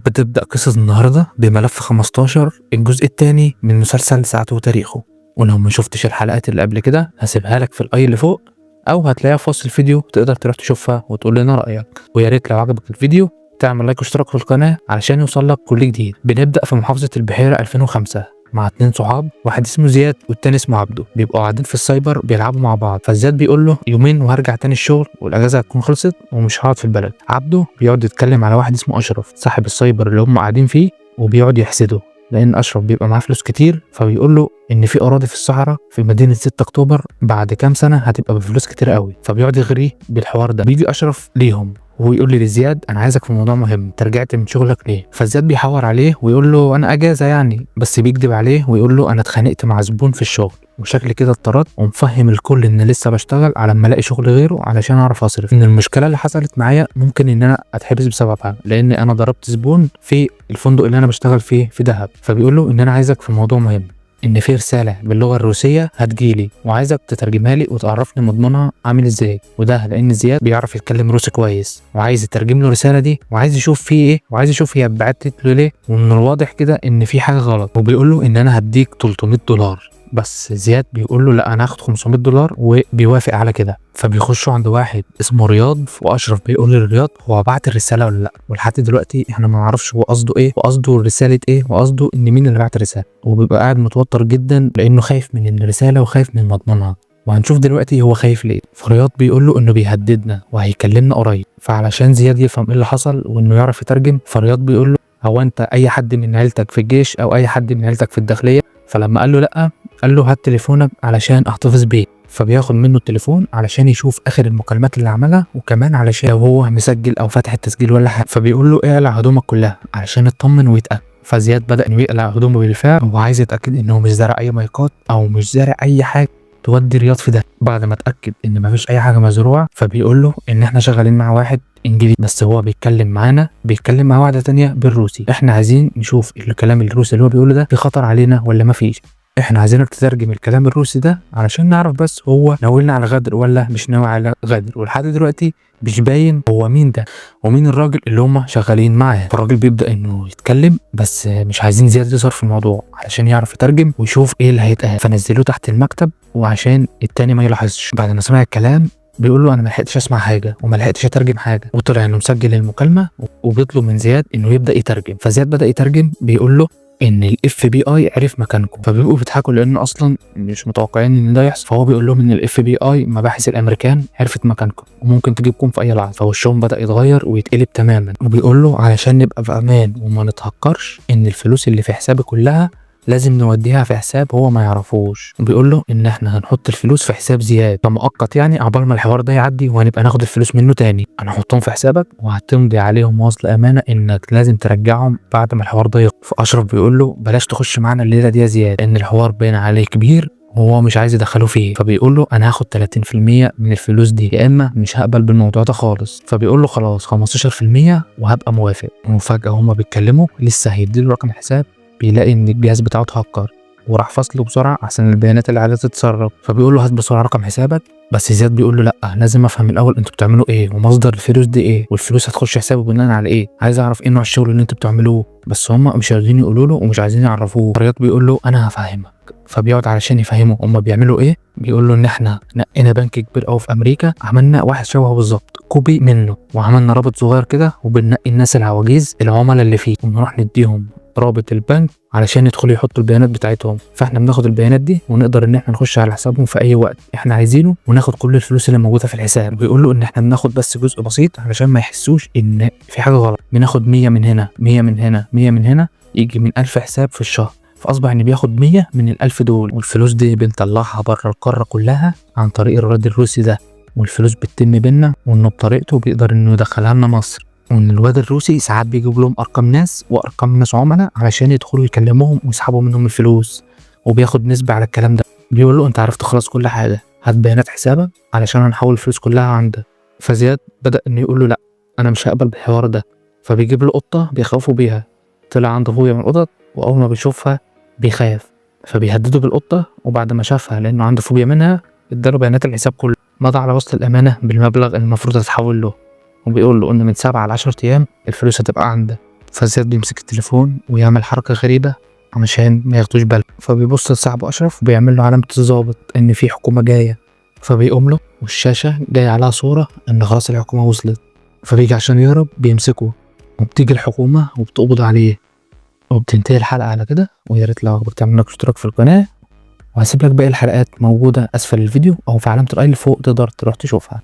بتبدأ قصص النهاردة بملف 15 الجزء الثاني من مسلسل ساعته وتاريخه. ولو ما شفتش الحلقات اللي قبل كده هسيبها لك في الاي اللي فوق، او هتلاقيها في وصف الفيديو تقدر تروح تشوفها وتقول لنا رأيك. ويا ريت لو عجبك الفيديو تعمل لايك واشتراك في القناة علشان يوصل لك كل جديد. بنبدأ في محافظة البحيرة 2005 مع 2 صحاب، واحد اسمه زياد والتاني اسمه عبده. بيبقوا قاعدين في السايبر بيلعبوا مع بعض، فزياد بيقول له يومين وهرجع تاني الشغل والاجازه هتكون خلصت ومش هقعد في البلد. عبده بيقعد يتكلم على واحد اسمه اشرف صاحب السايبر اللي هم قاعدين فيه، وبيقعد يحسده لان اشرف بيبقى معاه فلوس كتير، فبيقول له ان في اراضي في الصحراء في مدينه 6 اكتوبر بعد كام سنه هتبقى بفلوس كتير قوي، فبيقعد يغريه بالحوار ده. بيجي اشرف ليهم ويقول لي لزياد انا عايزك في موضوع مهم، انت رجعت من شغلك ليه؟ فزياد بيحور عليه ويقول له انا اجازه يعني، بس بيكذب عليه ويقول له انا اتخانقت مع زبون في الشغل وشكلي كده اتطردت، ومفهم الكل ان لسه بشتغل على ما الاقي شغل غيره علشان اعرف اصرف، ان المشكله اللي حصلت معايا ممكن ان انا اتحبس بسببها لان انا ضربت زبون في الفندق اللي انا بشتغل فيه في دهب. فبيقول له ان انا عايزك في موضوع مهم، ان في رساله باللغه الروسيه هتجيلي وعايزك تترجمها لي وتعرفني مضمونها عامل ازاي، وده لان زياد بيعرف يتكلم روسي كويس وعايز يترجم له الرساله دي وعايز يشوف فيه ايه وعايز يشوف هي اتبعتت له ليه، ومن الواضح كده ان في حاجه غلط. وبيقول له ان انا هديك $300، بس زياد بيقول له لا انا هاخد $500 وبيوافق على كده. فبيخشوا عند واحد اسمه رياض، واشرف بيقول لرياض هو بعت الرساله ولا لا، ولحد دلوقتي احنا ما نعرفش هو قصده ايه وقصده رساله ايه وقصده ان مين اللي بعت الرساله. وبيبقى قاعد متوتر جدا لانه خايف من الرساله وخايف من مضمونها، وهنشوف دلوقتي هو خايف ليه. فرياض بيقول له انه بيهددنا وهيكلمنا قريب، فعلشان زياد يفهم ايه اللي حصل وانه يعرف يترجم، فرياض بيقول له هو انت اي حد من عيلتك في الجيش او اي حد من عيلتك في الداخليه؟ فلما قال له لا قال له هات تليفونك علشان احتفظ بيه. فبياخد منه التليفون علشان يشوف اخر المكالمات اللي عملها، وكمان علشان لو هو مسجل او فاتح التسجيل ولا حاجه. فبيقول له اقلع هدومك كلها علشان يطمن ويتاكد. فزياد بدا انه يقلع هدومه بالفعل وعايز يتاكد انه مش زارع اي مايكات او مش زارع اي حاجه تودي رياض في ده. بعد ما اتاكد ان مفيش اي حاجه مزروعه فبيقول له ان احنا شغالين مع واحد انجليزي بس هو بيتكلم مع واحده تانية بالروسي، احنا عايزين نشوف الكلام الروسي اللي هو بيقوله ده في خطر علينا ولا مفيش، احنا عايزينك تترجم الكلام الروسي ده علشان نعرف بس هو ناوينا على غدر ولا مش ناوي على غدر. ولحد دلوقتي مش باين هو مين ده ومين الراجل اللي هم شغالين معاه. فالراجل بيبدا انه يتكلم بس مش عايزين زياد يظهر في الموضوع علشان يعرف يترجم ويشوف ايه اللي هيتقال، فنزلوه تحت المكتب وعشان التاني ما يلاحظش. بعد ما سمع الكلام بيقول له انا ما لحقتش اسمع حاجه وما لحقتش اترجم حاجه، وطلع انه مسجل المكالمه وبيطلب من زياد انه يبدا يترجم. فزياد بدا يترجم بيقول له ان الاف بي اي عرف مكانكم، فبيبقوا بيضحكوا لان اصلا مش متوقعين ان ده يحصل. فهو بيقول لهم ان الاف بي اي مباحث الامريكان عرفت مكانكم وممكن تجيبكم في اي لحظه. فوشهم بدا يتغير ويتقلب تماما، وبيقول له علشان نبقى في امان وما نتهكرش ان الفلوس اللي في حسابي كلها لازم نوديها في حساب هو ما يعرفوش. بيقول له ان احنا هنحط الفلوس في حساب زياد كمؤقت يعني عقبال ما الحوار ده يعدي وهنبقى ناخد الفلوس منه تاني، هنحطهم في حسابك وهتمضي عليهم وصل امانه انك لازم ترجعهم بعد ما الحوار ده يخلص. فاشرف بيقول له بلاش تخش معانا الليله دي يا زياد لان الحوار باين عليه كبير وهو مش عايز يدخله فيه. فبيقول له انا هاخد 30% من الفلوس دي يا اما مش هقبل بالموضوع ده خالص. فبيقول له خلاص 15% وهبقى موافق. وفجاه هما بيتكلموا لسه هيديله رقم الحساب بيلاقي ان الجهاز بتاعه اتهكر وراح فصله بسرعه عشان البيانات اللي عليه تتسرب. فبيقول له هات بسرعه رقم حسابك، بس زياد بيقول له لا لازم افهم الاول انتوا بتعملوا ايه ومصدر الفلوس دي ايه والفلوس هتخش حسابه بناء على ايه، عايز اعرف ايه نوع الشغل اللي انتوا بتعملوه. بس هم مش راضيين يقولوا له ومش عايزين يعرفوه. رياض بيقول له انا هفهمك. فبيقعد علشان يفهمه هم بيعملوا ايه. بيقول له ان احنا نقينا بنك كبير قوي في امريكا، عملنا واحد شبهه بالظبط كوبي منه وعملنا رابط صغير كده وبننقي الناس العواجيز العملاء اللي فيه ونروح نديهم رابط البنك علشان يدخلوا يحطوا البيانات بتاعتهم. فاحنا بناخد البيانات دي ونقدر ان احنا نخش على حسابهم في اي وقت احنا عايزينه وناخد كل الفلوس اللي موجوده في الحساب. بيقول له ان احنا بناخد بس جزء بسيط علشان ما يحسوش ان في حاجه غلط، بناخد 100 من هنا 100 من هنا 100 من هنا يجي من 1000 حساب في الشهر. فاصبح ان بياخد 100 من ال1000 دول، والفلوس دي بنطلعها بره القاره كلها عن طريق الراجل الروسي ده، والفلوس بتتم بينا وانه بطريقته بيقدر انه يدخلها لنا مصر. وان الواد الروسي ساعات بيجيب لهم ارقام ناس وارقام ناس عملاء علشان يدخلوا يكلموهم ويسحبوا منهم الفلوس وبياخد نسبه على الكلام ده. بيقول له انت عرفت خلاص كل حاجه، هات بيانات حسابك علشان هنحول الفلوس كلها عندك. فزياد بدا انه يقول له لا انا مش هقبل بالحوار ده. فبيجيب له قطه بيخافوا بيها، طلع عند ابويا من القطط واول ما بيشوفها بيخاف فبيهدده بالقطه، وبعد ما شافها لانه عنده فوبيا منها اداله بيانات الحساب كله، مضى على وصل الامانه بالمبلغ اللي المفروض هتحول له وبيقول له ان من 7 ل 10 ايام الفلوس هتبقى عندك. فزياد بيمسك التليفون ويعمل حركة غريبة علشان ما ياخدوش باله، فبيبص لصاحبه أشرف وبيعمل له علامة الضابط إن في حكومة جاية، فبيقوم له والشاشة جاي عليها صورة إن خلاص الحكومة وصلت، فبيجي عشان يهرب بيمسكه وبتيجي الحكومة وبتقبض عليه، وبتنتهي الحلقة على كده. ويا ريت لو عجبك تعمل لك اشتراك في القناة، وهسيب لك باقي الحلقات موجودة أسفل الفيديو أو في علامة الأي اللي فوق تقدر تروح تشوفها.